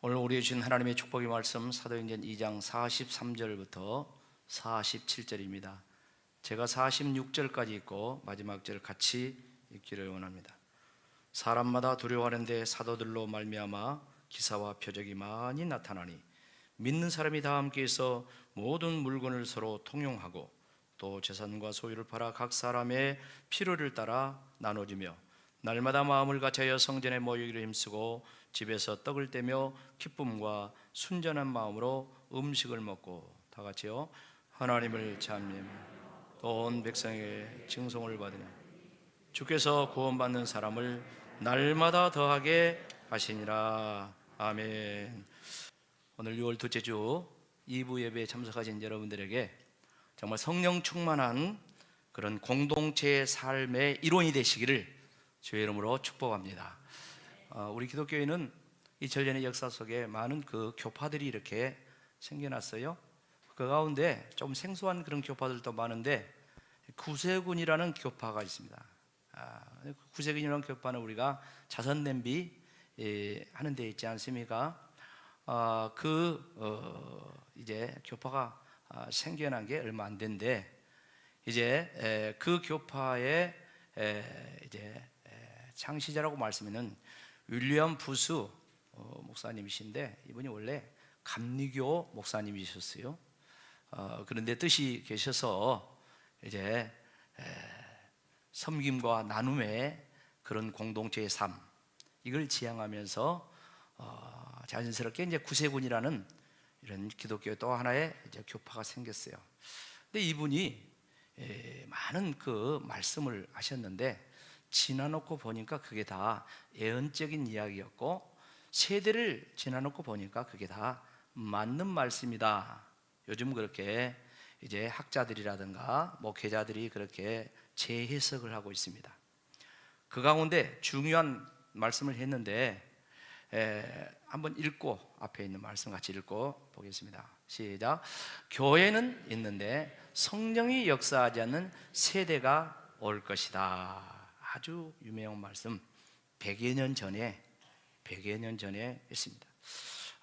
오늘 우리에게 주신 하나님의 축복의 말씀 사도행전 2장 43절부터 47절입니다. 제가 46절까지 읽고 마지막 절 같이 읽기를 원합니다. 사람마다 두려워하는데 사도들로 말미암아 기사와 표적이 많이 나타나니 믿는 사람이 다 함께해서 모든 물건을 서로 통용하고 또 재산과 소유를 팔아 각 사람의 필요를 따라 나눠주며 날마다 마음을 같이하여 성전에 모이기를 힘쓰고 집에서 떡을 떼며 기쁨과 순전한 마음으로 음식을 먹고 다 같이요 하나님을 찬미하며 또 온 백성에게 칭송을 받으며 주께서 구원받는 사람을 날마다 더하게 하시니라. 아멘. 오늘 6월 둘째 주 2부 예배에 참석하신 여러분들에게 정말 성령 충만한 그런 공동체의 삶의 일원이 되시기를 주의 이름으로 축복합니다. 우리 기독교회는 이 전련의 역사 속에 많은 그 교파들이 이렇게 생겨났어요. 그 가운데 좀 생소한 그런 교파들도 많은데 구세군이라는 교파가 있습니다. 구세군이라는 교파는 우리가 자선 냄비 하는 데 있지 않습니까? 이제 교파가 생겨난 게 얼마 안 된데 이제 그 교파의 이제 창시자라고 말씀하는 윌리엄 부스 목사님이신데 이분이 원래 감리교 목사님이셨어요. 그런데 뜻이 계셔서 이제 섬김과 나눔의 그런 공동체의 삶 이걸 지향하면서 자연스럽게 이제 구세군이라는 이런 기독교 또 하나의 이제 교파가 생겼어요. 근데 이분이 많은 그 말씀을 하셨는데 지나놓고 보니까 그게 다 예언적인 이야기였고 세대를 지나놓고 보니까 그게 다 맞는 말씀이다. 요즘 그렇게 이제 학자들이라든가 목회자들이 그렇게 재해석을 하고 있습니다. 그 가운데 중요한 말씀을 했는데 한번 읽고 앞에 있는 말씀 같이 읽고 보겠습니다. 시작. 교회는 있는데 성령이 역사하지 않는 세대가 올 것이다. 아주 유명한 말씀 100여 년 전에 했습니다.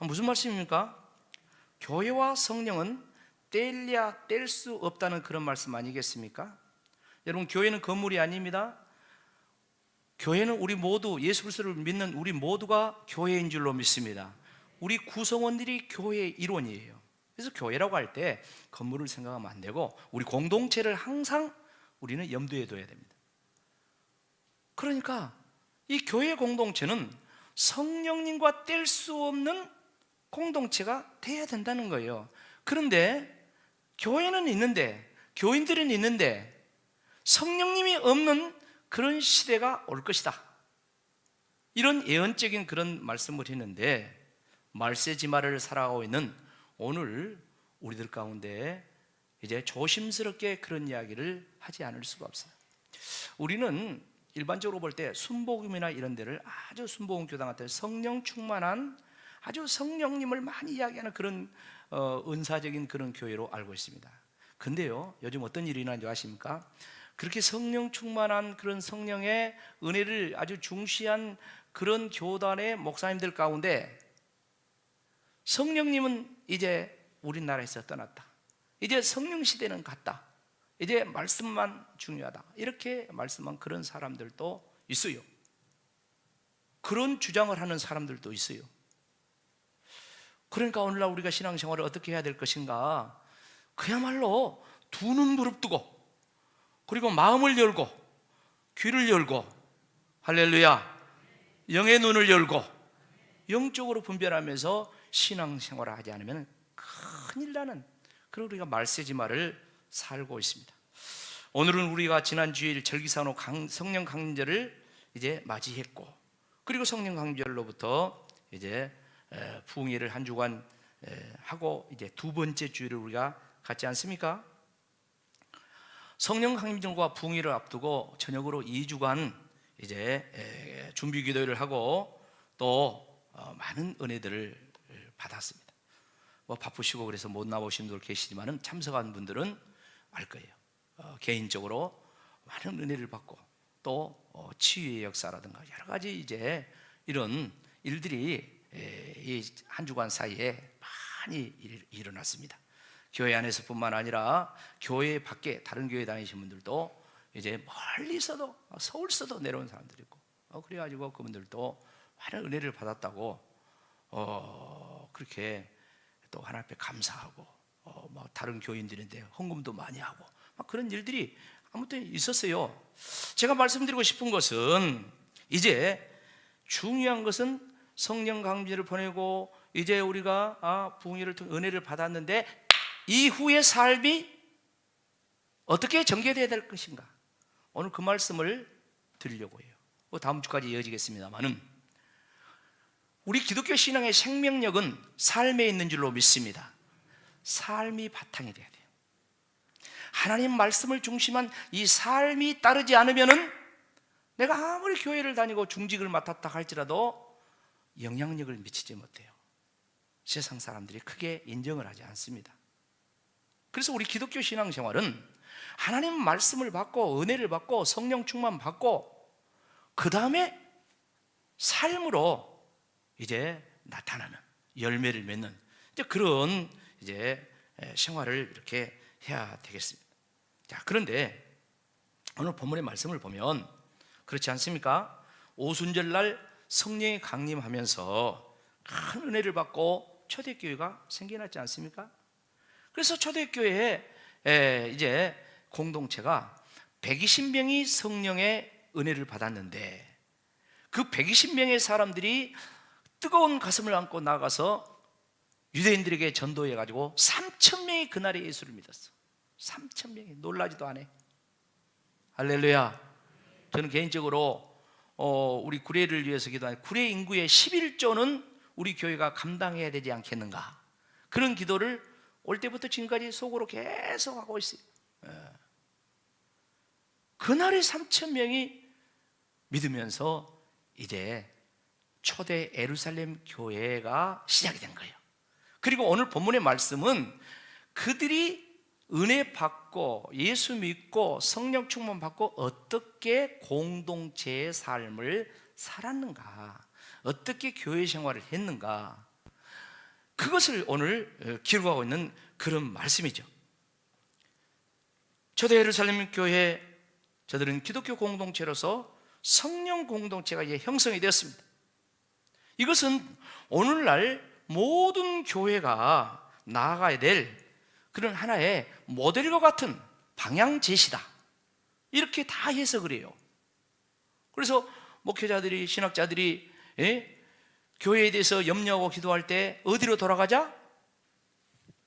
무슨 말씀입니까? 교회와 성령은 떼려야 뗄 수 없다는 그런 말씀 아니겠습니까? 여러분 교회는 건물이 아닙니다. 교회는 우리 모두 예수 그리스도를 믿는 우리 모두가 교회인 줄로 믿습니다. 우리 구성원들이 교회의 일원이에요. 그래서 교회라고 할 때 건물을 생각하면 안 되고 우리 공동체를 항상 우리는 염두에 둬야 됩니다. 그러니까 이 교회 공동체는 성령님과 뗄 수 없는 공동체가 돼야 된다는 거예요. 그런데 교회는 있는데 교인들은 있는데 성령님이 없는 그런 시대가 올 것이다. 이런 예언적인 그런 말씀을 했는데 말세지마를 살아가고 있는 오늘 우리들 가운데 이제 조심스럽게 그런 이야기를 하지 않을 수가 없어요. 우리는 일반적으로 볼 때 순복음이나 이런 데를 아주 순복음 교당 같은 성령 충만한 아주 성령님을 많이 이야기하는 그런 은사적인 그런 교회로 알고 있습니다. 근데요 요즘 어떤 일이 일어나는지 아십니까? 그렇게 성령 충만한 그런 성령의 은혜를 아주 중시한 그런 교단의 목사님들 가운데 성령님은 이제 우리나라에서 떠났다. 이제 성령 시대는 갔다. 이제 말씀만 중요하다. 이렇게 말씀한 그런 사람들도 있어요. 그런 주장을 하는 사람들도 있어요. 그러니까 오늘날 우리가 신앙생활을 어떻게 해야 될 것인가? 그야말로 두 눈 부릅뜨고 그리고 마음을 열고 귀를 열고 할렐루야 영의 눈을 열고 영적으로 분별하면서 신앙생활을 하지 않으면 큰일 나는 그런 우리가 말세지마를 살고 있습니다. 오늘은 우리가 지난 주일 절기산호 성령 강림절을 이제 맞이했고 그리고 성령 강림절로부터 이제 부흥회를 한 주간 하고 이제 두 번째 주일을 우리가 갖지 않습니까? 성령 강림절과 부흥회를 앞두고 저녁으로 2주간 이제 준비 기도를 하고 또 많은 은혜들을 받았습니다. 뭐 바쁘시고 그래서 못 나오신 분들 계시지만은 참석한 분들은 알 거예요. 개인적으로 많은 은혜를 받고 또 치유의 역사라든가 여러 가지 이제 이런 일들이 이 한 주간 사이에 많이 일어났습니다. 교회 안에서뿐만 아니라 교회 밖에 다른 교회 다니신 분들도 이제 멀리서도 서울서도 내려온 사람들이 있고 그래가지고 그분들도 많은 은혜를 받았다고 그렇게 또 하나님 앞에 감사하고 막 다른 교인들인데 헌금도 많이 하고 막 그런 일들이 아무튼 있었어요. 제가 말씀드리고 싶은 것은 이제 중요한 것은 성령 강림제를 보내고 이제 우리가 부흥회를 통해 은혜를 받았는데 이후의 삶이 어떻게 전개되어야 될 것인가, 오늘 그 말씀을 드리려고 해요. 다음 주까지 이어지겠습니다만은 우리 기독교 신앙의 생명력은 삶에 있는 줄로 믿습니다. 삶이 바탕이 돼야 돼요. 하나님 말씀을 중심한 이 삶이 따르지 않으면은 내가 아무리 교회를 다니고 중직을 맡았다 할지라도 영향력을 미치지 못해요. 세상 사람들이 크게 인정을 하지 않습니다. 그래서 우리 기독교 신앙생활은 하나님 말씀을 받고 은혜를 받고 성령 충만 받고 그 다음에 삶으로 이제 나타나는, 열매를 맺는 이제 그런 이제 생활을 이렇게 해야 되겠습니다. 자, 그런데 오늘 본문의 말씀을 보면 그렇지 않습니까? 오순절날 성령이 강림하면서 큰 은혜를 받고 초대교회가 생겨났지 않습니까? 그래서 초대교회에 이제 공동체가 120명이 성령의 은혜를 받았는데 그 120명의 사람들이 뜨거운 가슴을 안고 나가서 유대인들에게 전도해가지고 3,000명이 그날에 예수를 믿었어. 3,000명이 놀라지도 않아. 할렐루야. 저는 개인적으로 우리 구례를 위해서 기도하는 구례 인구의 11조는 우리 교회가 감당해야 되지 않겠는가, 그런 기도를 올 때부터 지금까지 속으로 계속 하고 있어요. 그날에 3,000명이 믿으면서 이제 초대 예루살렘 교회가 시작이 된 거예요. 그리고 오늘 본문의 말씀은 그들이 은혜 받고 예수 믿고 성령 충만 받고 어떻게 공동체의 삶을 살았는가, 어떻게 교회 생활을 했는가, 그것을 오늘 기록하고 있는 그런 말씀이죠. 초대 예루살렘 교회, 저들은 기독교 공동체로서 성령 공동체가 이제 형성이 되었습니다. 이것은 오늘날 모든 교회가 나아가야 될 그런 하나의 모델과 같은 방향 제시다, 이렇게 다 해석을 해요. 그래서 목회자들이, 신학자들이 교회에 대해서 염려하고 기도할 때 어디로 돌아가자?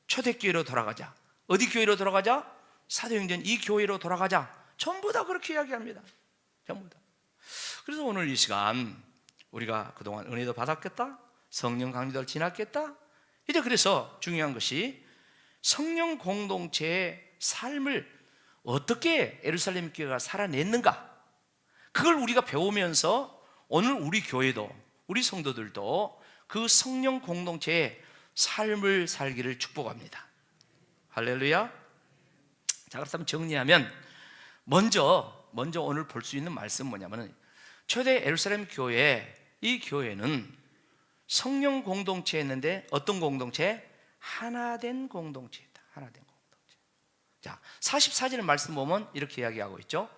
초대교회로 돌아가자. 어디 교회로 돌아가자? 사도행전 이 교회로 돌아가자. 전부 다 그렇게 이야기합니다. 전부 다. 그래서 오늘 이 시간 우리가 그동안 은혜도 받았겠다, 성령 강림도 지났겠다, 이제 그래서 중요한 것이 성령 공동체의 삶을 어떻게 예루살렘 교회가 살아냈는가, 그걸 우리가 배우면서 오늘 우리 교회도, 우리 성도들도 그 성령 공동체의 삶을 살기를 축복합니다. 할렐루야. 자, 그렇다면 정리하면 먼저 오늘 볼 수 있는 말씀은 뭐냐면 초대 예루살렘 교회, 이 교회는 성령 공동체였는데 어떤 공동체? 하나된 공동체이다. 하나된 공동체. 자, 44절 말씀 보면 이렇게 이야기하고 있죠.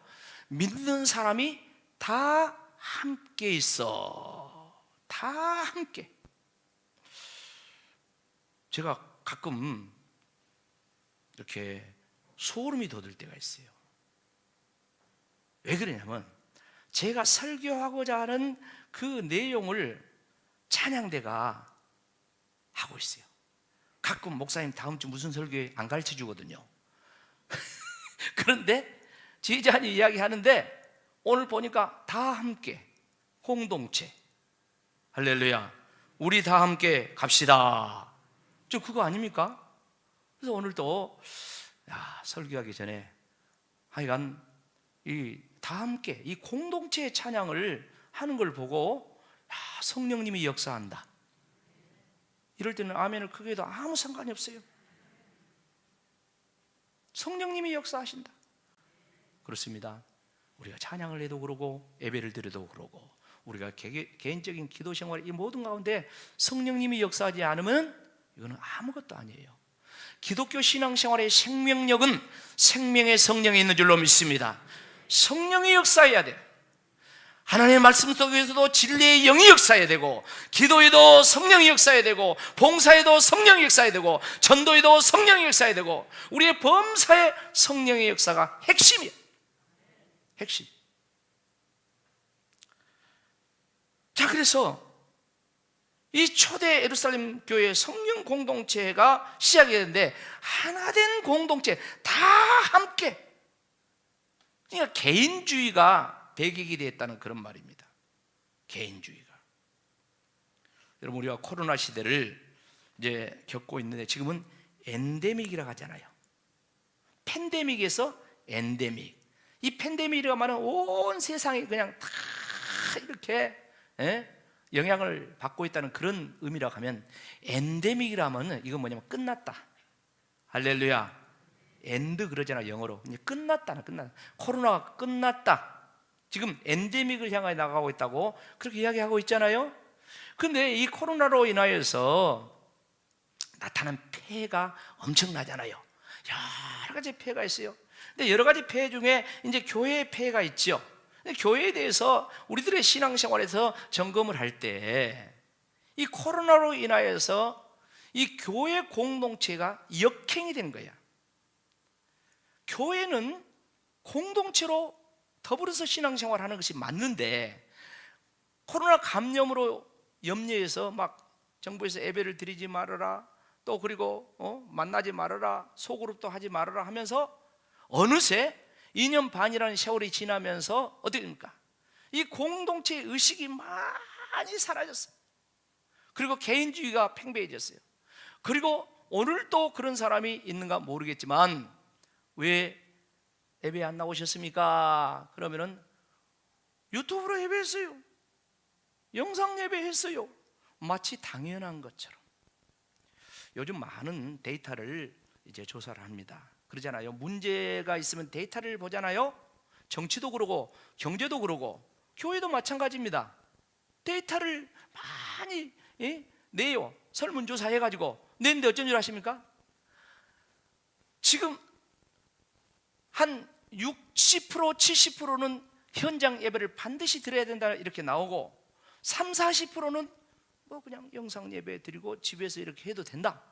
믿는 사람이 다 함께 있어. 다 함께. 제가 가끔 이렇게 소름이 돋을 때가 있어요. 왜 그러냐면 제가 설교하고자 하는 그 내용을 찬양대가 하고 있어요. 가끔 목사님 다음 주 무슨 설교에 안 가르쳐 주거든요. 그런데 지휘자님 이야기하는데 오늘 보니까 다 함께 공동체. 할렐루야. 우리 다 함께 갑시다. 저 그거 아닙니까? 그래서 오늘 또 설교하기 전에 하여간 이 다 함께 이 공동체의 찬양을 하는 걸 보고 성령님이 역사한다, 이럴 때는 아멘을 크게 해도 아무 상관이 없어요. 성령님이 역사하신다. 그렇습니다. 우리가 찬양을 해도 그러고 예배를 드려도 그러고 우리가 개인적인 기도 생활 이 모든 가운데 성령님이 역사하지 않으면 이거는 아무것도 아니에요. 기독교 신앙생활의 생명력은 생명의 성령이 있는 줄로 믿습니다. 성령이 역사해야 돼요. 하나님의 말씀 속에서도 진리의 영이 역사해야 되고, 기도에도 성령이 역사해야 되고, 봉사에도 성령이 역사해야 되고, 전도에도 성령이 역사해야 되고, 우리의 범사에 성령의 역사가 핵심이에요. 핵심. 자, 그래서 이 초대 예루살렘 교회 성령 공동체가 시작이 됐는데, 하나된 공동체 다 함께, 그러니까 개인주의가 배격이 됐다는 그런 말입니다. 개인주의가. 여러분, 우리가 코로나 시대를 이제 겪고 있는데, 지금은 엔데믹이라고 하잖아요. 팬데믹에서 엔데믹. 이 팬데믹이라고 말하는 온 세상이 그냥 다 이렇게 영향을 받고 있다는 그런 의미라고 하면, 엔데믹이라면 이건 뭐냐면 끝났다. 할렐루야. 엔드 그러잖아, 영어로. 이제 끝났다. 코로나가 끝났다. 지금 엔데믹을 향해 나가고 있다고 그렇게 이야기하고 있잖아요. 그런데 이 코로나로 인하여서 나타난 폐해가 엄청나잖아요. 여러 가지 폐해가 있어요. 근데 여러 가지 폐해 중에 이제 교회의 폐해가 있죠. 교회에 대해서 우리들의 신앙생활에서 점검을 할 때, 이 코로나로 인하여서 이 교회 공동체가 역행이 된 거야. 교회는 공동체로 더불어서 신앙생활 하는 것이 맞는데, 코로나 감염으로 염려해서 막 정부에서 예배를 드리지 말아라, 또 그리고 만나지 말아라, 소그룹도 하지 말아라 하면서 어느새 2년 반이라는 세월이 지나면서 어떻게 됩니까? 이 공동체 의식이 많이 사라졌어요. 그리고 개인주의가 팽배해졌어요. 그리고 오늘도 그런 사람이 있는가 모르겠지만, 왜 예배 안 나오셨습니까? 그러면은 유튜브로 예배했어요. 영상 예배했어요. 마치 당연한 것처럼. 요즘 많은 데이터를 이제 조사를 합니다. 그러잖아요. 문제가 있으면 데이터를 보잖아요. 정치도 그러고 경제도 그러고 교회도 마찬가지입니다. 데이터를 많이 내요. 설문조사 해가지고 냈는데 어쩐 줄 아십니까? 지금 한 60%, 70%는 현장 예배를 반드시 드려야 된다 이렇게 나오고, 30, 40%는 뭐 그냥 영상 예배 드리고 집에서 이렇게 해도 된다,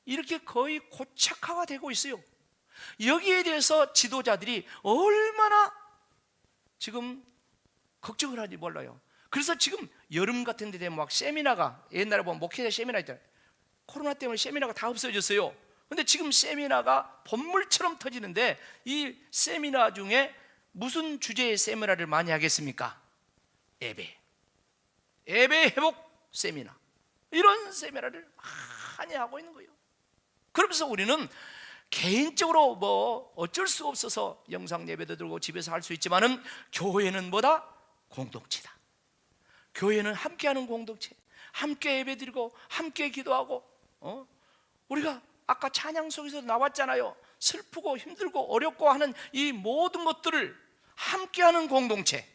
이렇게 거의 고착화가 되고 있어요. 여기에 대해서 지도자들이 얼마나 지금 걱정을 하는지 몰라요. 그래서 지금 여름 같은 데 되면 막 세미나가, 옛날에 보면 목회자 세미나 있잖아요. 코로나 때문에 세미나가 다 없어졌어요. 근데 지금 세미나가 본물처럼 터지는데, 이 세미나 중에 무슨 주제의 세미나를 많이 하겠습니까? 예배 회복 세미나, 이런 세미나를 많이 하고 있는 거예요. 그러면서 우리는 개인적으로 뭐 어쩔 수 없어서 영상 예배도 들고 집에서 할 수 있지만은, 교회는 뭐다? 공동체다. 교회는 함께하는 공동체, 함께 예배드리고 함께 기도하고, 우리가 아까 찬양 속에서 나왔잖아요. 슬프고 힘들고 어렵고 하는 이 모든 것들을 함께하는 공동체.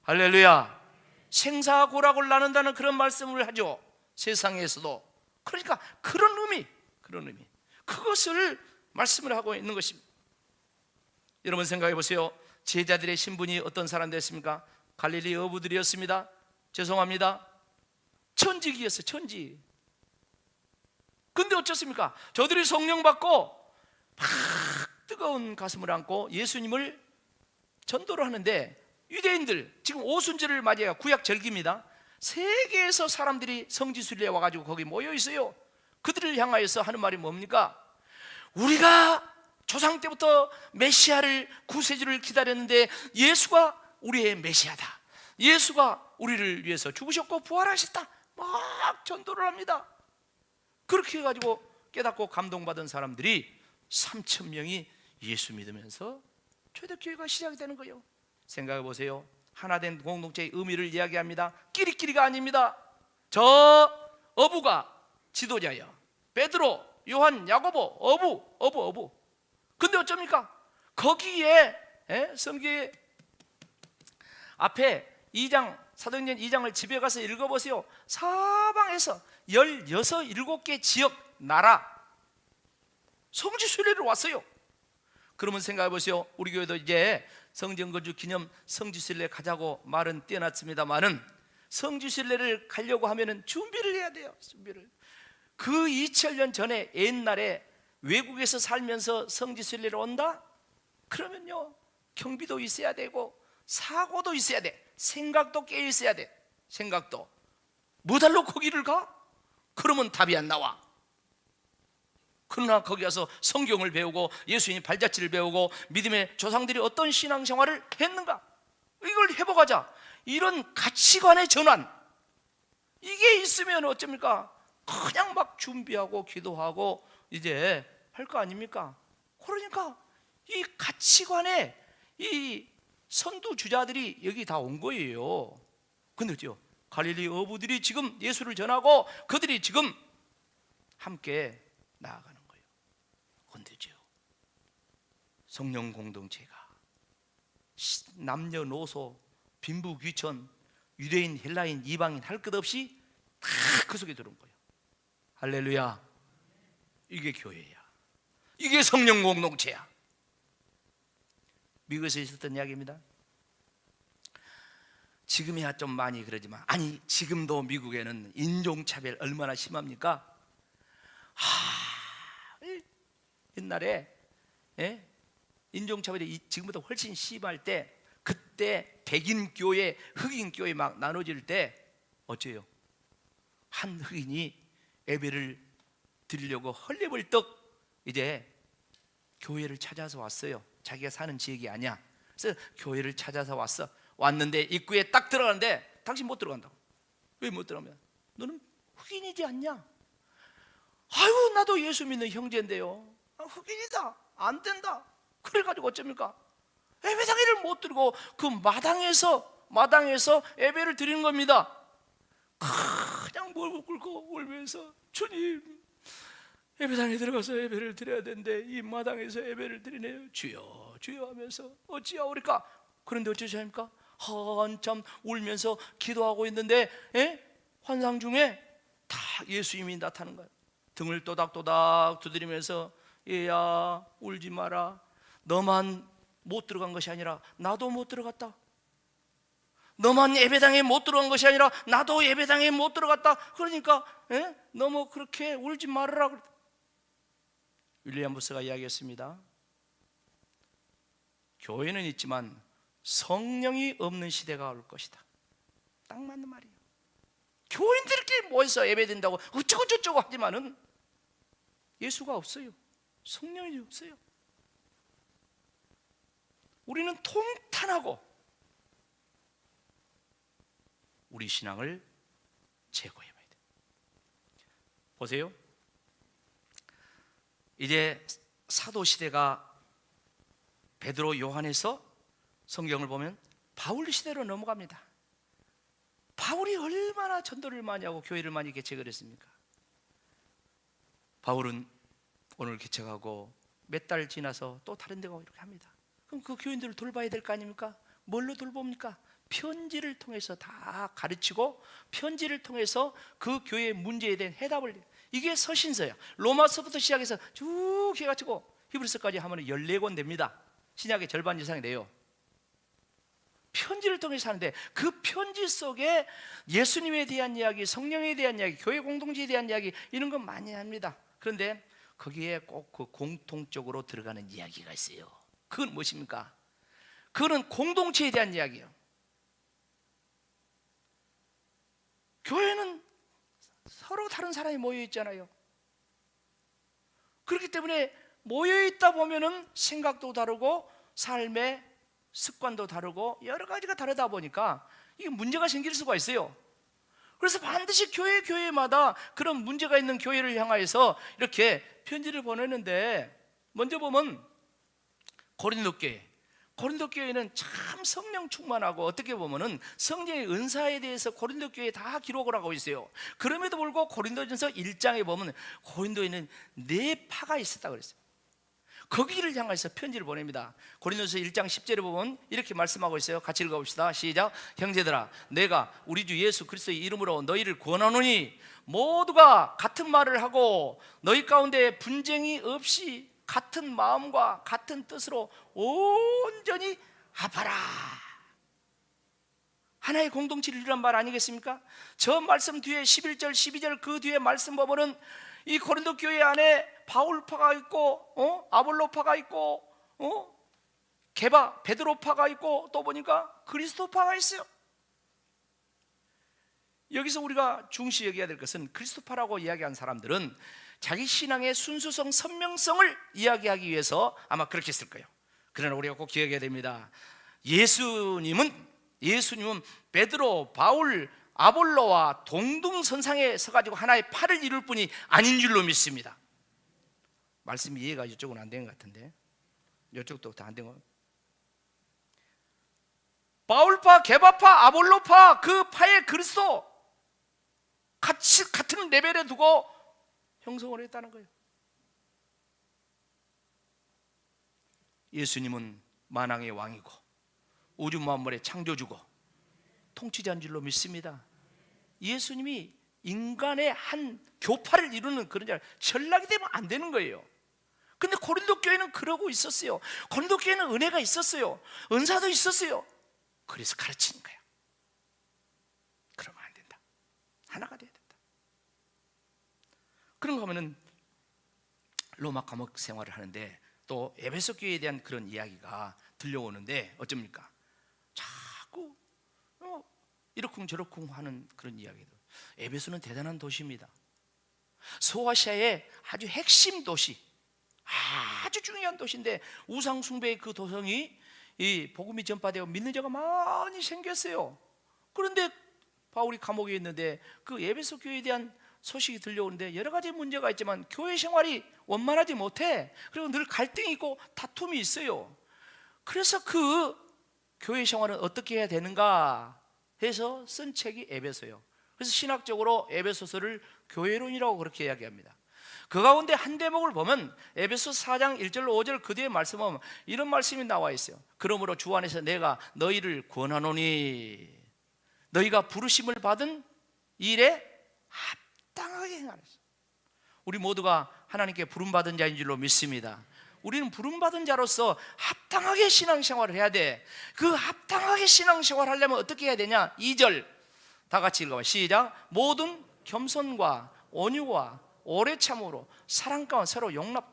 할렐루야. 생사고락을 나눈다는 그런 말씀을 하죠, 세상에서도. 그러니까 그런 의미, 그것을 말씀을 하고 있는 것입니다. 여러분 생각해 보세요. 제자들의 신분이 어떤 사람들이었습니까? 갈릴리 어부들이었습니다. 죄송합니다, 천직이었어요. 천직. 근데 어쩌습니까? 저들이 성령 받고 막 뜨거운 가슴을 안고 예수님을 전도를 하는데, 유대인들 지금 오순절을 맞이해가 구약 절기입니다. 세계에서 사람들이 성지순례에 와가지고 거기 모여 있어요. 그들을 향하여서 하는 말이 뭡니까? 우리가 조상 때부터 메시아를, 구세주를 기다렸는데 예수가 우리의 메시아다, 예수가 우리를 위해서 죽으셨고 부활하셨다, 막 전도를 합니다. 그렇게 해가지고 깨닫고 감동받은 사람들이 3,000명이 예수 믿으면서 초대교회가 시작이 되는 거예요. 생각해 보세요. 하나된 공동체의 의미를 이야기합니다. 끼리끼리가 아닙니다. 저 어부가 지도자예요. 베드로, 요한, 야고보, 어부. 근데 어쩝니까? 거기에 성경 앞에 2장 사도행전 2장을 집에 가서 읽어보세요. 사방에서 16, 7개 지역, 나라 성지순례를 왔어요. 그러면 생각해 보세요. 우리 교회도 이제 성전건축 기념 성지순례 가자고 말은 떼어놨습니다만은 성지순례를 가려고 하면은 준비를 해야 돼요. 준비를. 그 2000년 전에 옛날에 외국에서 살면서 성지순례를 온다? 그러면요, 경비도 있어야 되고 사고도 있어야 돼. 생각도 깨어 있어야 돼. 생각도. 뭐 달러 거기를 가? 그러면 답이 안 나와. 그러나 거기 가서 성경을 배우고 예수님 발자취를 배우고 믿음의 조상들이 어떤 신앙생활을 했는가, 이걸 해보가자. 이런 가치관의 전환, 이게 있으면 어쩝니까? 그냥 막 준비하고 기도하고 이제 할 거 아닙니까? 그러니까 이 가치관의 이 선두주자들이 여기 다 온 거예요. 근데요, 갈릴리 어부들이 지금 예수를 전하고 그들이 지금 함께 나아가는 거예요. 근데죠, 성령 공동체가 남녀노소 빈부귀천 유대인 헬라인 이방인 할 것 없이 다 그 속에 들어온 거예요. 할렐루야. 이게 교회야. 이게 성령 공동체야. 미국에서 있었던 이야기입니다. 지금이야 좀 많이 그러지만, 아니 지금도 미국에는 인종차별 얼마나 심합니까? 옛날에 인종차별이 지금보다 훨씬 심할 때, 그때 백인 교회, 흑인 교회 막 나눠질 때 어째요? 한 흑인이 예배를 드리려고 헐레벌떡 이제 교회를 찾아서 왔어요. 자기가 사는 지역이 아니야. 그래서 교회를 찾아서 왔는데 입구에 딱 들어가는데 당신 못 들어간다고. 왜 못 들어가면? 너는 흑인이지 않냐? 아유, 나도 예수 믿는 형제인데요. 흑인이다, 안 된다. 그래가지고 어쩝니까? 예배당에를 못 드리고 그 마당에서 예배를 드리는 겁니다. 그냥 무릎 꿇고 울면서, 주님, 예배당에 들어가서 예배를 드려야 되는데 이 마당에서 예배를 드리네요. 주여 주여 하면서 어찌하오리까? 그런데 어쩌십니까? 한참 울면서 기도하고 있는데 환상 중에 다 예수님이 나타나는 거예요. 등을 또닥또닥 두드리면서, 얘야 울지 마라. 너만 못 들어간 것이 아니라 나도 못 들어갔다. 너만 예배당에 못 들어간 것이 아니라 나도 예배당에 못 들어갔다. 그러니까 너무 그렇게 울지 말으라. 윌리엄 부스가 이야기했습니다. 교회는 있지만 성령이 없는 시대가 올 것이다. 딱 맞는 말이에요. 교인들끼리 모여서 예배드린다고 어쩌고 저쩌고 하지만은 예수가 없어요. 성령이 없어요. 우리는 통탄하고 우리 신앙을 제고해야 돼요. 보세요. 이제 사도 시대가 베드로, 요한에서 성경을 보면 바울 시대로 넘어갑니다. 바울이 얼마나 전도를 많이 하고 교회를 많이 개척을 했습니까? 바울은 오늘 개척하고 몇 달 지나서 또 다른 데 가고 이렇게 합니다. 그럼 그 교인들을 돌봐야 될 거 아닙니까? 뭘로 돌봅니까? 편지를 통해서 다 가르치고 편지를 통해서 그 교회의 문제에 대한 해답을, 이게 서신서야. 로마서부터 시작해서 쭉 해가지고 히브리서까지 하면 14권 됩니다. 신약의 절반 이상이 돼요. 편지를 통해서 하는데 그 편지 속에 예수님에 대한 이야기, 성령에 대한 이야기, 교회 공동체에 대한 이야기, 이런 건 많이 합니다. 그런데 거기에 꼭 그 공통적으로 들어가는 이야기가 있어요. 그건 무엇입니까? 그거는 공동체에 대한 이야기예요. 교회는 서로 다른 사람이 모여 있잖아요. 그렇기 때문에 모여 있다 보면은 생각도 다르고 삶의 습관도 다르고 여러 가지가 다르다 보니까 이게 문제가 생길 수가 있어요. 그래서 반드시 교회마다 그런 문제가 있는 교회를 향하여서 이렇게 편지를 보내는데, 먼저 보면 고린도 교회는 참 성령 충만하고 어떻게 보면은 성령의 은사에 대해서 고린도 교회에 다 기록을 하고 있어요. 그럼에도 불구하고 고린도전서 1장에 보면 고린도에는 4파가 있었다 그랬어요. 거기를 향해서 편지를 보냅니다. 고린도서 1장 10절에 보면 이렇게 말씀하고 있어요. 같이 읽어봅시다. 시작. 형제들아, 내가 우리 주 예수 그리스도의 이름으로 너희를 권하노니 모두가 같은 말을 하고 너희 가운데 분쟁이 없이 같은 마음과 같은 뜻으로 온전히 합하라. 하나의 공동체를 이루란 말 아니겠습니까? 저 말씀 뒤에 11절 12절 그 뒤에 말씀 보면은 이 고린도 교회 안에 바울파가 있고 아볼로파가 있고 베드로파가 있고 또 보니까 그리스도파가 있어요. 여기서 우리가 중시 여겨야 될 것은 그리스도파라고 이야기한 사람들은 자기 신앙의 순수성, 선명성을 이야기하기 위해서 아마 그렇게 했을 거예요. 그러나 우리가 꼭 기억해야 됩니다. 예수님은 베드로, 바울, 아볼로와 동등선상에 서가지고 하나의 팔을 이룰 뿐이 아닌 줄로 믿습니다. 말씀이 이해가 이쪽은 안 된 것 같은데, 이쪽도 다 안 된 거. 바울파, 게바파, 아볼로파 그 파의 그리스도 같은 레벨에 두고 형성을 했다는 거예요. 예수님은 만왕의 왕이고 우주 만물의 창조주고 통치자인 줄로 믿습니다. 예수님이 인간의 한 교파를 이루는 그런 자 전락이 되면 안 되는 거예요. 근데 고린도 교회는 그러고 있었어요. 고린도 교회는 은혜가 있었어요. 은사도 있었어요. 그래서 가르치는 거야. 그러면 안 된다. 하나가 돼야 된다. 그런가 하면은 로마 감옥 생활을 하는데 또 에베소 교회에 대한 그런 이야기가 들려오는데 어쩝니까? 자꾸 이러쿵 저러쿵 하는 그런 이야기들. 에베소는 대단한 도시입니다. 소아시아의 아주 핵심 도시, 아주 중요한 도시인데 우상 숭배의 그 도성이 이 복음이 전파되고 믿는 자가 많이 생겼어요. 그런데 바울이 감옥에 있는데 그 에베소 교회에 대한 소식이 들려오는데 여러 가지 문제가 있지만 교회 생활이 원만하지 못해. 그리고 늘 갈등이 있고 다툼이 있어요. 그래서 그 교회 생활은 어떻게 해야 되는가 해서 쓴 책이 에베소예요. 그래서 신학적으로 에베소서를 교회론이라고 그렇게 이야기합니다. 그 가운데 한 대목을 보면 에베소 4장 1절로 5절 그 뒤에 말씀 보면 이런 말씀이 나와 있어요. 그러므로 주 안에서 내가 너희를 권하노니 너희가 부르심을 받은 일에 합당하게 행하라. 우리 모두가 하나님께 부름받은 자인 줄로 믿습니다. 우리는 부름받은 자로서 합당하게 신앙생활을 해야 돼. 그 합당하게 신앙생활을 하려면 어떻게 해야 되냐? 2절 다 같이 읽어봐. 시작. 모든 겸손과 온유와 오래 참으로 사랑 가운데 서로 용납.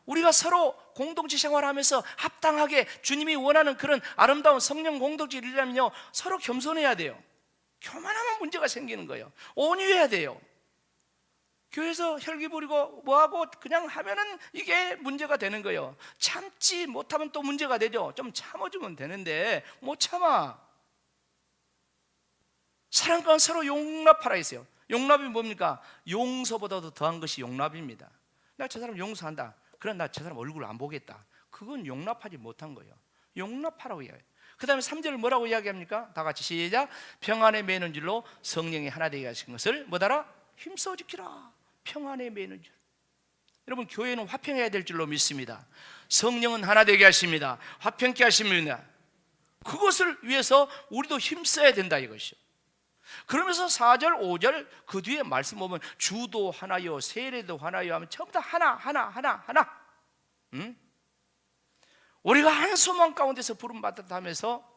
우리가 서로 공동체 생활하면서 합당하게 주님이 원하는 그런 아름다운 성령 공동체를 이루려면요 서로 겸손해야 돼요. 교만하면 문제가 생기는 거예요. 온유해야 돼요. 교회에서 혈기 부리고 뭐하고 그냥 하면은 이게 문제가 되는 거예요. 참지 못하면 또 문제가 되죠. 좀 참아주면 되는데 못 참아. 사랑 가운데 서로 용납하라 했어요. 용납이 뭡니까? 용서보다도 더한 것이 용납입니다. 나 저 사람 용서한다. 그럼 나 저 사람 얼굴 안 보겠다. 그건 용납하지 못한 거예요. 용납하라고 이야기해요. 그 다음에 3절을 뭐라고 이야기합니까? 다 같이 시작. 평안에 매는 줄로 성령이 하나 되게 하신 것을 뭐더라? 힘써 지키라. 평안에 매는 줄. 여러분 교회는 화평해야 될 줄로 믿습니다. 성령은 하나 되게 하십니다. 화평케 하십니다. 그것을 위해서 우리도 힘써야 된다 이것이요. 그러면서 4절 5절 그 뒤에 말씀 보면 주도 하나요 세례도 하나요 하면 전부 다 하나 우리가 한 소망 가운데서 부름받았다 하면서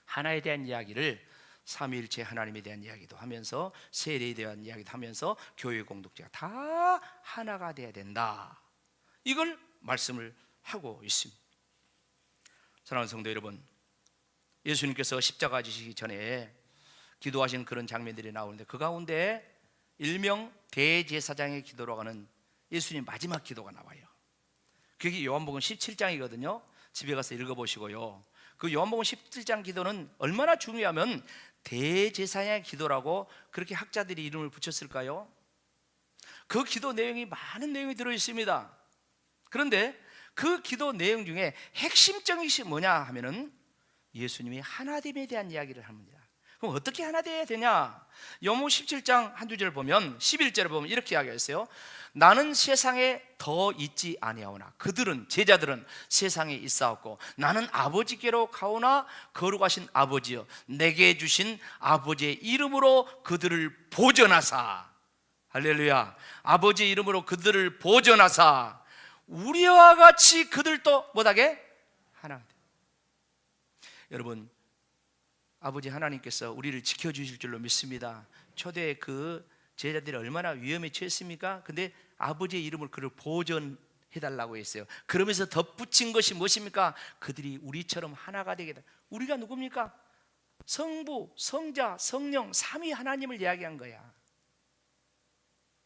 하나에 대한 이야기를 삼위일체 하나님에 대한 이야기도 하면서 세례에 대한 이야기도 하면서 교회 공동체가 다 하나가 돼야 된다. 이걸 말씀을 하고 있습니다. 사랑하는 성도 여러분, 예수님께서 십자가 지시기 전에 기도하신 그런 장면들이 나오는데 그 가운데 일명 대제사장의 기도로 가는 예수님 마지막 기도가 나와요. 그게 요한복음 17장이거든요. 집에 가서 읽어보시고요. 그 요한복음 17장 기도는 얼마나 중요하면 대제사장의 기도라고 그렇게 학자들이 이름을 붙였을까요? 그 기도 내용이 많은 내용이 들어있습니다. 그런데 그 기도 내용 중에 핵심적인 것이 뭐냐 하면은 예수님이 하나됨에 대한 이야기를 합니다. 그럼 어떻게 하나 되어야 되냐? 요무 17장 한두 절 보면 11절을 보면 이렇게 이야기했어요. 나는 세상에 더 있지 아니하오나 그들은 제자들은 세상에 있사옵고 나는 아버지께로 가오나 거룩하신 아버지여 내게 주신 아버지의 이름으로 그들을 보전하사, 할렐루야, 아버지의 이름으로 그들을 보전하사 우리와 같이 그들도 못하게 하나. 여러분, 아버지 하나님께서 우리를 지켜주실 줄로 믿습니다. 초대 그 제자들이 얼마나 위험에 처했습니까? 근데 아버지의 이름을 그를 보전해달라고 했어요. 그러면서 덧붙인 것이 무엇입니까? 그들이 우리처럼 하나가 되게. 우리가 누굽니까? 성부, 성자, 성령 삼위 하나님을 이야기한 거야.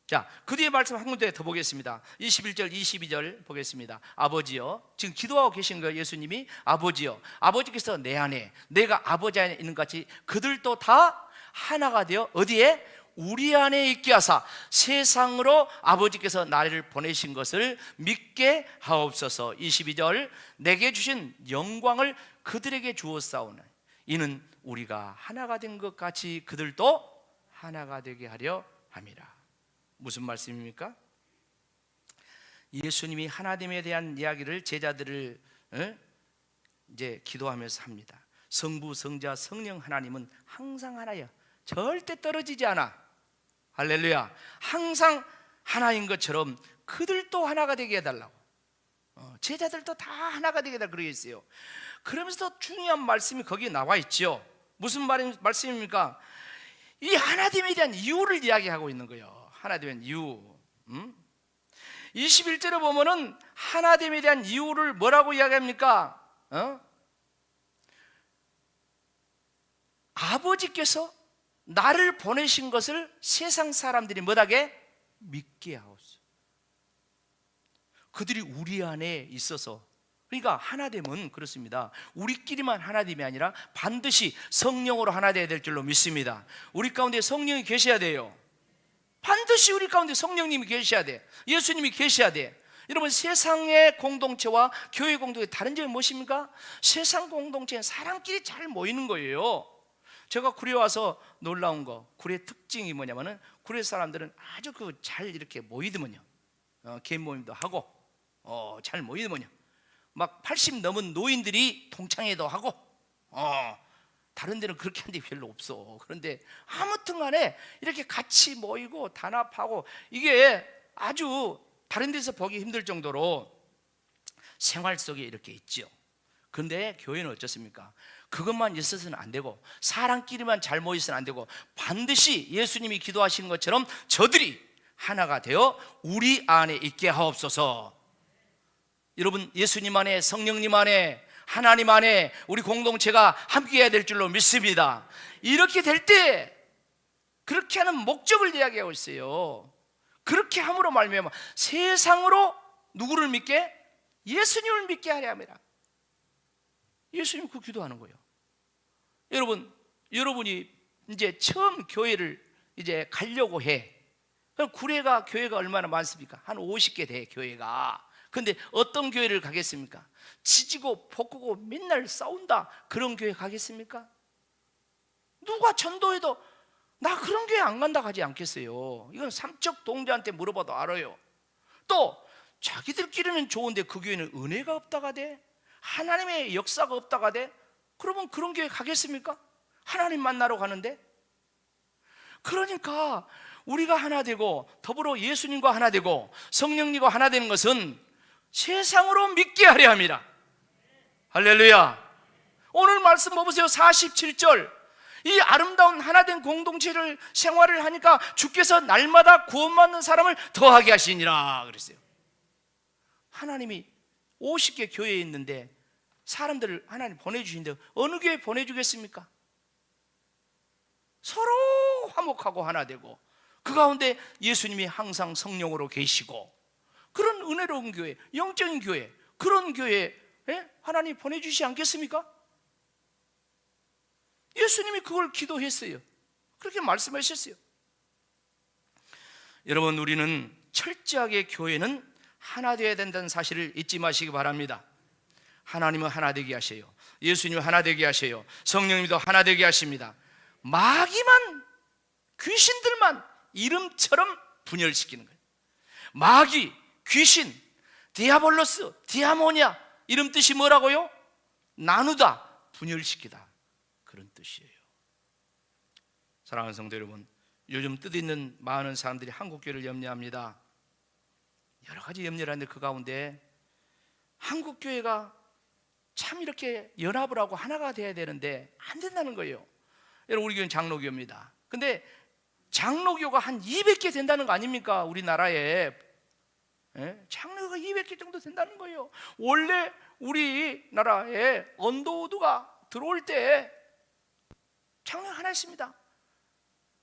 자, 그 뒤에 말씀 한 군데 더 보겠습니다. 21절 22절 보겠습니다. 아버지여, 지금 기도하고 계신 거예요. 예수님이 아버지여, 아버지께서 내 안에 내가 아버지 안에 있는 것 같이 그들도 다 하나가 되어 어디에? 우리 안에 있게 하사 세상으로 아버지께서 나를 보내신 것을 믿게 하옵소서. 22절 내게 주신 영광을 그들에게 주었사오니 이는 우리가 하나가 된 것 같이 그들도 하나가 되게 하려 함이라. 무슨 말씀입니까? 예수님이 하나됨에 대한 이야기를 제자들을 이제 기도하면서 합니다. 성부, 성자, 성령 하나님은 항상 하나야. 절대 떨어지지 않아. 할렐루야. 항상 하나인 것처럼 그들도 하나가 되게 해달라고. 제자들도 다 하나가 되게 해달라고 그러겠어요. 그러면서 중요한 말씀이 거기에 나와 있죠. 무슨 말씀입니까? 이 하나됨에 대한 이유를 이야기하고 있는 거예요. 하나됨의 이유. 21절에 보면은 하나됨에 대한 이유를 뭐라고 이야기합니까? 아버지께서 나를 보내신 것을 세상 사람들이 뭐하게? 믿게 하옵소서. 그들이 우리 안에 있어서, 그러니까 하나됨은 그렇습니다. 우리끼리만 하나됨이 아니라 반드시 성령으로 하나 되어야 될 줄로 믿습니다. 우리 가운데 성령이 계셔야 돼요. 반드시 우리 가운데 성령님이 계셔야 돼. 예수님이 계셔야 돼. 여러분, 세상의 공동체와 교회 공동체의 다른 점이 무엇입니까? 세상 공동체는 사람끼리 잘 모이는 거예요. 제가 구례 와서 놀라운 거, 구례 특징이 뭐냐면은 구례 사람들은 아주 잘 이렇게 모이더만요. 개인 모임도 하고 잘 모이더만요. 막 80 넘은 노인들이 동창회도 하고 다른 데는 그렇게 한 데 별로 없어. 그런데 아무튼 간에 이렇게 같이 모이고 단합하고 이게 아주 다른 데서 보기 힘들 정도로 생활 속에 이렇게 있죠. 그런데 교회는 어떻습니까? 그것만 있어서는 안 되고 사람끼리만 잘 모여서는 안 되고 반드시 예수님이 기도하신 것처럼 저들이 하나가 되어 우리 안에 있게 하옵소서. 여러분, 예수님 안에, 성령님 안에, 하나님 안에 우리 공동체가 함께 해야 될 줄로 믿습니다. 이렇게 될 때 그렇게 하는 목적을 이야기하고 있어요. 그렇게 함으로 말미암아 세상으로 누구를 믿게? 예수님을 믿게 하려 함이라. 예수님 그 기도하는 거예요. 여러분이 이제 처음 교회를 이제 가려고 해. 그럼 구례가 교회가 얼마나 많습니까? 한 50개 돼, 교회가. 근데 어떤 교회를 가겠습니까? 지지고 볶고 맨날 싸운다, 그런 교회 가겠습니까? 누가 전도해도 나 그런 교회 안 간다 하지 않겠어요. 이건 삼척 동자한테 물어봐도 알아요. 또 자기들끼리는 좋은데 그 교회는 은혜가 없다가 돼, 하나님의 역사가 없다가 돼, 그러면 그런 교회 가겠습니까? 하나님 만나러 가는데. 그러니까 우리가 하나 되고 더불어 예수님과 하나 되고 성령님과 하나 되는 것은 세상으로 믿게 하려 함이라. 할렐루야. 오늘 말씀 보세요. 47절. 이 아름다운 하나된 공동체를 생활을 하니까 주께서 날마다 구원받는 사람을 더하게 하시니라 그랬어요. 하나님이 50개 교회에 있는데 사람들을 하나님 보내주신데 어느 교회 보내주겠습니까? 서로 화목하고 하나 되고 그 가운데 예수님이 항상 성령으로 계시고 그런 은혜로운 교회, 영적인 교회, 그런 교회에 하나님 보내주시지 않겠습니까? 예수님이 그걸 기도했어요. 그렇게 말씀하셨어요. 여러분, 우리는 철저하게 교회는 하나 되어야 된다는 사실을 잊지 마시기 바랍니다. 하나님은 하나 되게 하셔요. 예수님은 하나 되게 하셔요. 성령님도 하나 되게 하십니다. 마귀만, 귀신들만 이름처럼 분열시키는 거예요. 마귀, 귀신, 디아볼로스, 디아모니아, 이름 뜻이 뭐라고요? 나누다, 분열시키다, 그런 뜻이에요. 사랑하는 성도 여러분, 요즘 뜻있는 많은 사람들이 한국교회를 염려합니다. 여러 가지 염려를 하는데 그 가운데 한국교회가 참 이렇게 연합을 하고 하나가 돼야 되는데 안 된다는 거예요. 여러분, 우리 교회는 장로교입니다. 근데 장로교가 한 200개 된다는 거 아닙니까? 우리나라에 장로교가 200개 정도 된다는 거예요. 원래 우리나라에 언더우드가 들어올 때 장로교 하나 있습니다.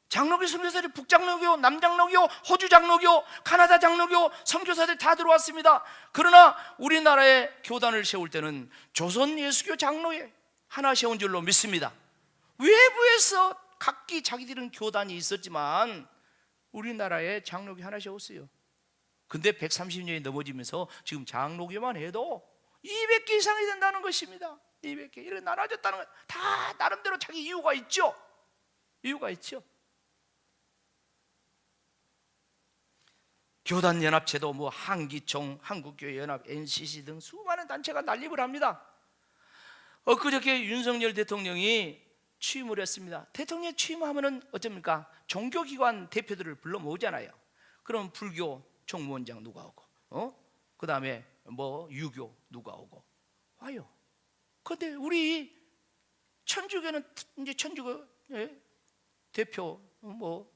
장로교 선교사들이 북장로교, 남장로교, 호주 장로교, 카나다 장로교 선교사들이 다 들어왔습니다. 그러나 우리나라에 교단을 세울 때는 조선 예수교 장로회 하나 세운 줄로 믿습니다. 외부에서 각기 자기들은 교단이 있었지만 우리나라에 장로교 하나 세웠어요. 근데 130년이 넘어지면서 지금 장로교만 해도 200개 이상이 된다는 것입니다. 200개 이렇게 나눠졌다는 것, 다 나름대로 자기 이유가 있죠. 이유가 있죠. 교단연합체도 뭐 한기총, 한국교회연합, NCC 등 수많은 단체가 난립을 합니다. 엊그저께 윤석열 대통령이 취임을 했습니다. 대통령 취임하면은 어쩝니까? 종교기관 대표들을 불러 모으잖아요. 그럼 불교 총무원장 누가 오고, 그 다음에 뭐 유교 누가 오고 와요. 그런데 우리 천주교는 이제 천주교 대표 뭐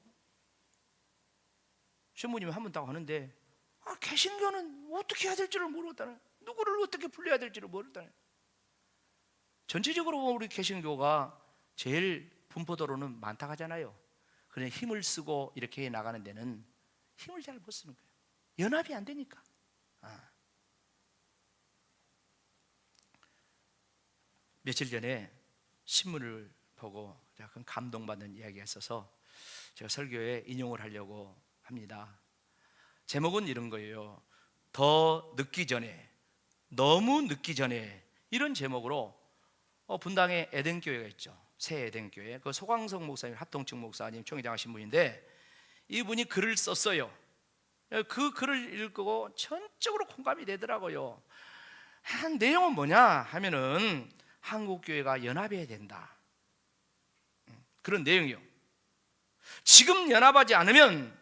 신부님이 한 번 딱 하는데 개신교는 어떻게 해야 될지를 모르겠다는, 누구를 어떻게 불려야 될지를 모르겠다는. 전체적으로 보면 우리 개신교가 제일 분포도로는 많다 하잖아요. 그냥 힘을 쓰고 이렇게 나가는 데는 힘을 잘 못 쓰는 거예요. 연합이 안 되니까. 며칠 전에 신문을 보고 약간 감동받는 이야기가 있어서 제가 설교에 인용을 하려고 합니다. 제목은 이런 거예요. 더 늦기 전에, 너무 늦기 전에, 이런 제목으로 분당에 에덴교회가 있죠. 새 에덴교회. 그 소광석 목사님, 합동측 목사님 총회장 하신 분인데 이분이 글을 썼어요. 그 글을 읽고 전적으로 공감이 되더라고요. 한 내용은 뭐냐 하면은 한국교회가 연합해야 된다, 그런 내용이요. 지금 연합하지 않으면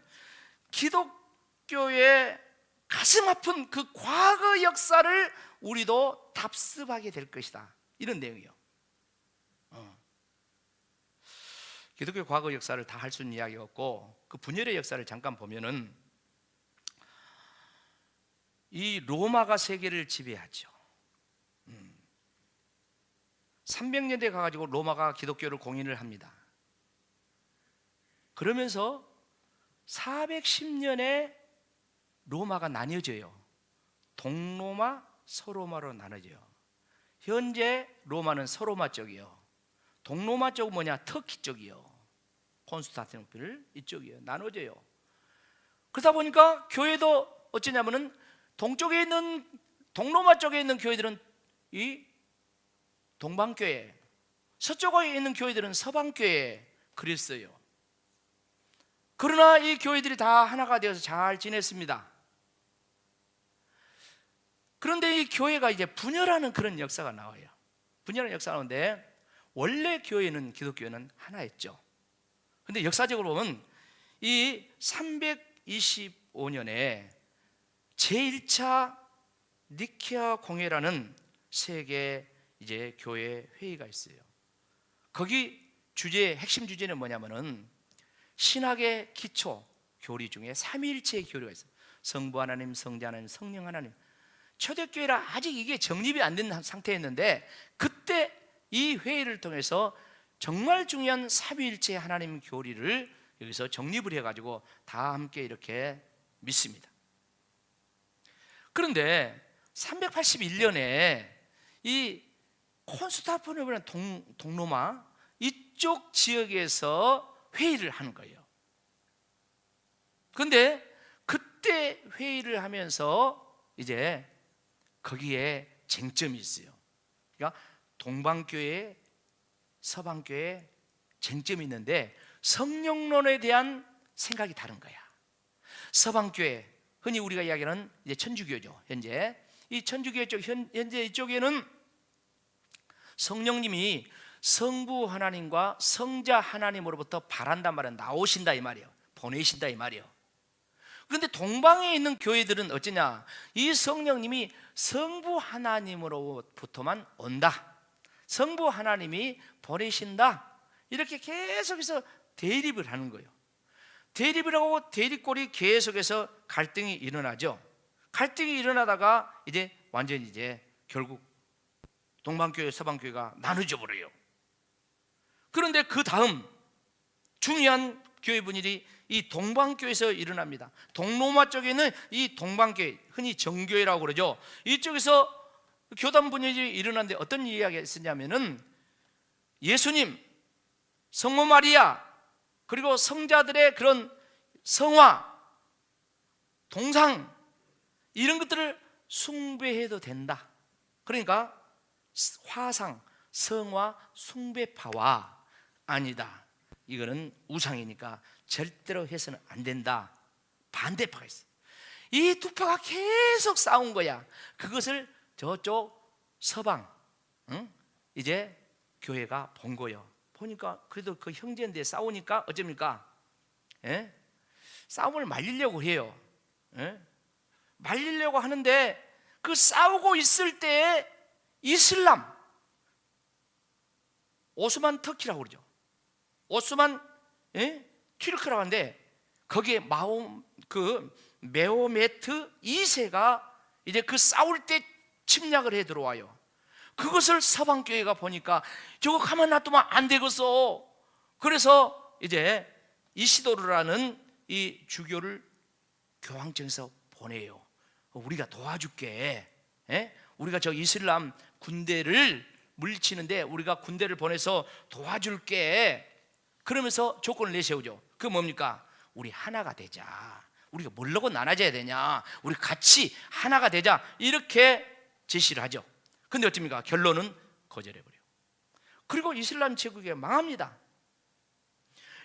기독교의 가슴 아픈 그 과거 역사를 우리도 답습하게 될 것이다, 이런 내용이요. 기독교 과거 역사를 다 할 수 있는 이야기가 없고 그 분열의 역사를 잠깐 보면은 이 로마가 세계를 지배하죠. 300년대 가가지고 로마가 기독교를 공인을 합니다. 그러면서 410년에 로마가 나뉘어져요. 동로마, 서로마로 나눠져요. 현재 로마는 서로마 쪽이요. 동로마 쪽은 뭐냐? 터키 쪽이요. 콘스탄티노플 이쪽이요. 나눠져요. 그러다 보니까 교회도 어쩌냐면은 동쪽에 있는, 동로마 쪽에 있는 교회들은 이 동방교회, 서쪽에 있는 교회들은 서방교회 그랬어요. 그러나 이 교회들이 다 하나가 되어서 잘 지냈습니다. 그런데 이 교회가 이제 분열하는 그런 역사가 나와요. 분열하는 역사가 나오는데 원래 교회는, 기독교회는 하나였죠. 근데 역사적으로 보면 이 325년에 제1차 니케아 공회라는 세계 이제 교회 회의가 있어요. 거기 핵심 주제는 뭐냐면은 신학의 기초 교리 중에 삼위일체의 교리가 있어요. 성부 하나님, 성자 하나님, 성령 하나님. 초대교회라 아직 이게 정립이 안 된 상태였는데 그때 이 회의를 통해서 정말 중요한 삼위일체 하나님 교리를 여기서 정립을 해가지고 다 함께 이렇게 믿습니다. 그런데 381년에 이 콘스탄티노플이라는 동로마 이쪽 지역에서 회의를 하는 거예요. 그런데 그때 회의를 하면서 이제 거기에 쟁점이 있어요. 그러니까 동방교회, 서방교회, 쟁점이 있는데 성령론에 대한 생각이 다른 거야. 서방교회, 흔히 우리가 이야기하는 이제 천주교죠. 현재 이 천주교회 쪽 현재 이쪽에는 성령님이 성부 하나님과 성자 하나님으로부터 발한단 말이야. 나오신다 이 말이에요. 보내신다 이 말이에요. 그런데 동방에 있는 교회들은 어쩌냐? 이 성령님이 성부 하나님으로부터만 온다. 성부 하나님이 보내신다. 이렇게 계속해서 대립을 하는 거예요. 대립을 하고 대립골이 계속해서 갈등이 일어나죠. 갈등이 일어나다가 이제 완전히 이제 결국 동방교회, 서방교회가 나눠져 버려요. 그런데 그 다음 중요한 교회 분일이 이 동방교회에서 일어납니다. 동로마 쪽에는 이 동방교회, 흔히 정교회라고 그러죠. 이쪽에서 교단 분열이 일어났는데 어떤 이야기가 있었냐면은 예수님, 성모 마리아, 그리고 성자들의 그런 성화, 동상 이런 것들을 숭배해도 된다. 그러니까 화상, 성화, 숭배파와 아니다. 이거는 우상이니까 절대로 해서는 안 된다. 반대파가 있어요. 이 두 파가 계속 싸운 거야. 그것을 저쪽 서방, 이제 교회가 본 거예요. 보니까 그래도 그 형제인데 싸우니까 어쩝니까? 예? 싸움을 말리려고 해요. 예? 말리려고 하는데 그 싸우고 있을 때 이슬람, 오스만 터키라고 그러죠. 오스만 튀르크라고 하는데 거기에 메호메트 2세가 이제 그 싸울 때 침략을 해 들어와요. 그것을 서방교회가 보니까 저거 가만 놔두면 안 되겠어. 그래서 이제 이시도르라는 이 주교를 교황청에서 보내요. 우리가 도와줄게. 우리가 저 이슬람 군대를 물리치는데 우리가 군대를 보내서 도와줄게. 그러면서 조건을 내세우죠. 그게 뭡니까? 우리 하나가 되자. 우리가 뭘로 나눠져야 되냐? 우리 같이 하나가 되자. 이렇게 제시를 하죠. 근데 어떻습니까? 결론은 거절해버려요. 그리고 이슬람 제국이 망합니다.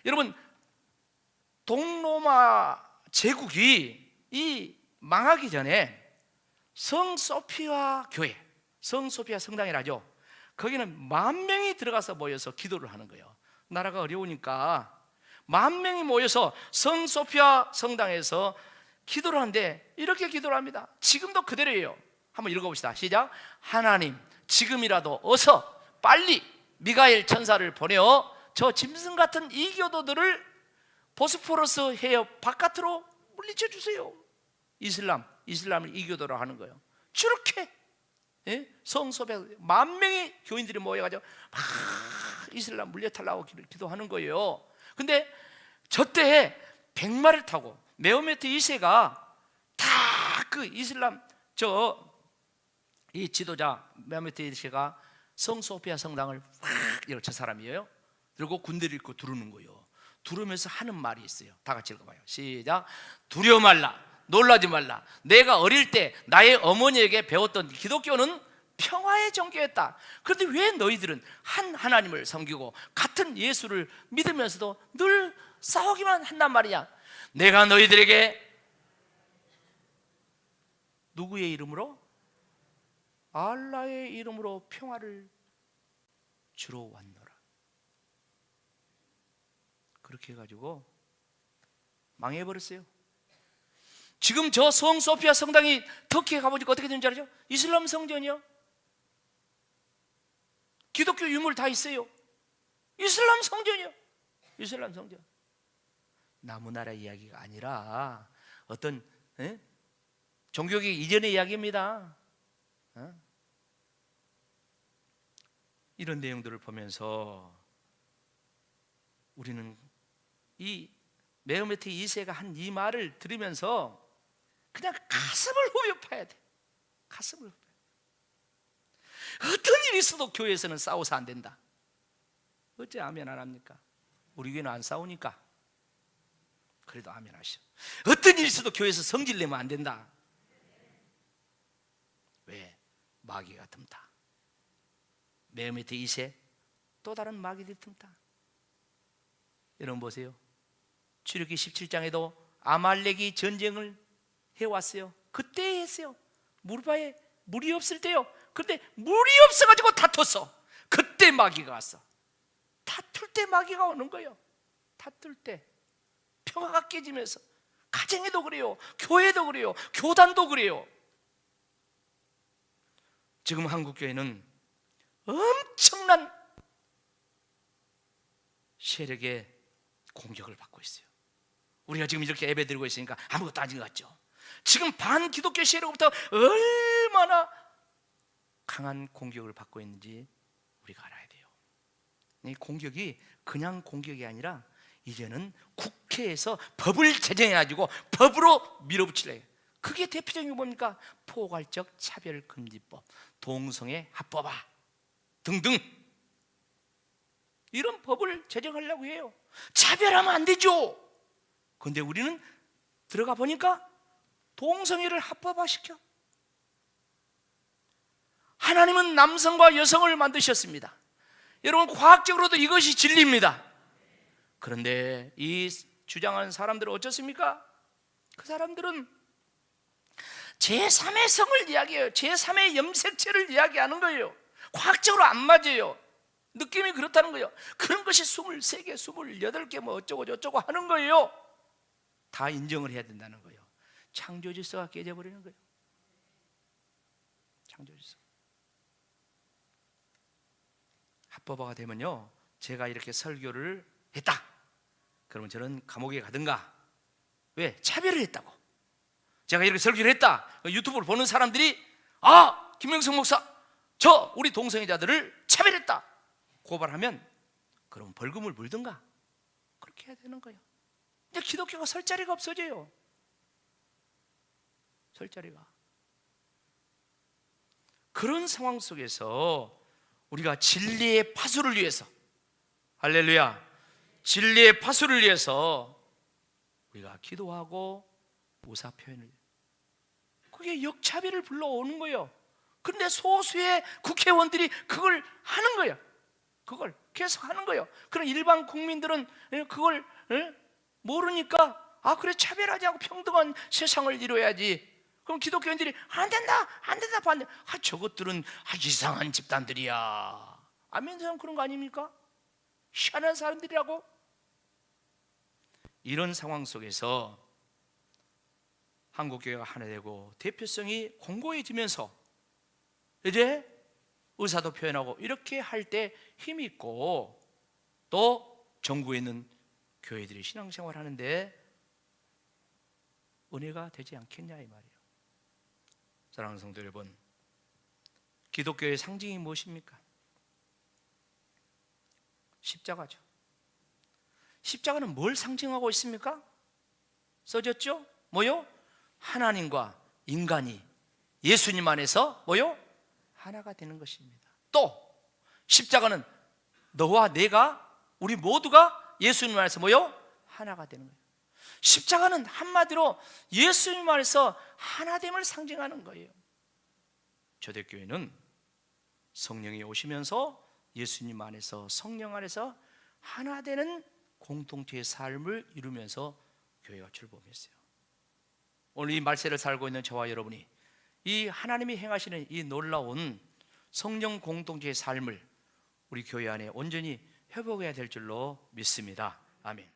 여러분, 동로마 제국이 이 망하기 전에 성소피아 교회, 성소피아 성당이라죠. 거기는 10,000명이 들어가서 모여서 기도를 하는 거예요. 나라가 어려우니까 10,000명이 모여서 성소피아 성당에서 기도를 하는데 이렇게 기도를 합니다. 지금도 그대로예요. 한번 읽어봅시다. 시작. 하나님, 지금이라도 어서 빨리 미가엘 천사를 보내어 저 짐승 같은 이교도들을 보스포러스 해협 바깥으로 물리쳐 주세요. 이슬람을 이교도로 하는 거예요. 저렇게 성소피아 10,000명의 교인들이 모여가지고 막 이슬람 물려달라고 기도하는 거예요. 근데 저때 백마를 타고 메호메트 2세가 다 그 이슬람 이 지도자 메호메트 2세가 성소피아 성당을 확 저 사람이에요. 그리고 군대를 입고 두르는 거예요. 두르면서 하는 말이 있어요. 다 같이 읽어봐요. 시작. 두려워 말라, 놀라지 말라. 내가 어릴 때 나의 어머니에게 배웠던 기독교는 평화의 종교였다. 그런데 왜 너희들은 한 하나님을 섬기고 같은 예수를 믿으면서도 늘 싸우기만 한단 말이냐? 내가 너희들에게 누구의 이름으로? 알라의 이름으로 평화를 주러 왔노라. 그렇게 해가지고 망해버렸어요. 지금 저 성소피아 성당이 터키에 가보니까 어떻게 되는지 알죠? 이슬람 성전이요. 기독교 유물 다 있어요. 이슬람 성전이요. 이슬람 성전. 나무나라 이야기가 아니라 어떤 종교계 이전의 이야기입니다. 이런 내용들을 보면서 우리는 이 메호메트 2세가 한 이 말을 들으면서 그냥 가슴을 후벼 파야 돼. 가슴을 후벼. 어떤 일이 있어도 교회에서는 싸워서 안 된다. 어째 아멘 안 합니까? 우리 교회는 안 싸우니까. 그래도 아멘 하시오. 어떤 일이 있어도 교회에서 성질 내면 안 된다. 왜? 마귀가 틈타. 메호메트 2세 또 다른 마귀들이 틈타. 여러분 보세요. 출애굽기 17장에도 아말렉이 전쟁을 해왔어요. 그때 했어요. 무리바에 물이 없을 때요. 그런데 물이 없어가지고 다퉜어. 그때 마귀가 왔어. 다툴 때 마귀가 오는 거예요. 다툴 때 평화가 깨지면서. 가정에도 그래요. 교회도 그래요. 교단도 그래요. 지금 한국교회는 엄청난 세력의 공격을 받고 있어요. 우리가 지금 이렇게 예배 드리고 있으니까 아무것도 아닌 것 같죠. 지금 반기독교 세력부터 얼마나 강한 공격을 받고 있는지 우리가 알아야 돼요. 이 공격이 그냥 공격이 아니라 이제는 국회에서 법을 제정해가지고 법으로 밀어붙이려 해요. 그게 대표적인 게 뭡니까? 포괄적 차별금지법, 동성애 합법화 등등 이런 법을 제정하려고 해요. 차별하면 안 되죠. 그런데 우리는 들어가 보니까 동성애를 합법화시켜. 하나님은 남성과 여성을 만드셨습니다. 여러분 과학적으로도 이것이 진리입니다. 그런데 이 주장하는 사람들은 어떻습니까? 그 사람들은 제3의 성을 이야기해요. 제3의 염색체를 이야기하는 거예요. 과학적으로 안 맞아요. 느낌이 그렇다는 거예요. 그런 것이 23개, 28개 뭐 어쩌고 저쩌고 하는 거예요. 다 인정을 해야 된다는 거예요. 창조 질서가 깨져버리는 거예요. 창조 질서. 합법화가 되면요, 제가 이렇게 설교를 했다, 그러면 저는 감옥에 가든가. 왜? 차별을 했다고. 제가 이렇게 설교를 했다, 유튜브를 보는 사람들이 김명성 목사 우리 동성애자들을 차별했다 고발하면 그럼 벌금을 물든가 그렇게 해야 되는 거예요. 이제 기독교가 설 자리가 없어져요. 설 자리가. 그런 상황 속에서 우리가 진리의 파수를 위해서, 할렐루야, 진리의 파수를 위해서 우리가 기도하고 의사 표현을, 그게 역차별을 불러오는 거예요. 그런데 소수의 국회의원들이 그걸 하는 거예요. 그걸 계속 하는 거예요. 그럼 일반 국민들은 그걸 모르니까 그래, 차별하지 않고 평등한 세상을 이루어야지. 그럼 기독교인들이 안 된다 반대. 저것들은 이상한 집단들이야. 아멘. 사람 그런 거 아닙니까? 희한한 사람들이라고. 이런 상황 속에서 한국교회가 하나 되고 대표성이 공고해지면서 이제 의사도 표현하고 이렇게 할 때 힘이 있고, 또 전국에 있는 교회들이 신앙생활 하는데 은혜가 되지 않겠냐 이 말이에요. 사랑하는 성도 여러분, 기독교의 상징이 무엇입니까? 십자가죠. 십자가는 뭘 상징하고 있습니까? 써졌죠? 뭐요? 하나님과 인간이 예수님 안에서 뭐요? 하나가 되는 것입니다. 또 십자가는 너와 내가, 우리 모두가 예수님 안에서 뭐요? 하나가 되는 거예요. 십자가는 한마디로 예수님 안에서 하나됨을 상징하는 거예요. 초대교회는 성령이 오시면서 예수님 안에서, 성령 안에서 하나 되는 공동체의 삶을 이루면서 교회가 출범했어요. 오늘 이 말세를 살고 있는 저와 여러분이 이 하나님이 행하시는 이 놀라운 성령 공동체의 삶을 우리 교회 안에 온전히 회복해야 될 줄로 믿습니다. 아멘.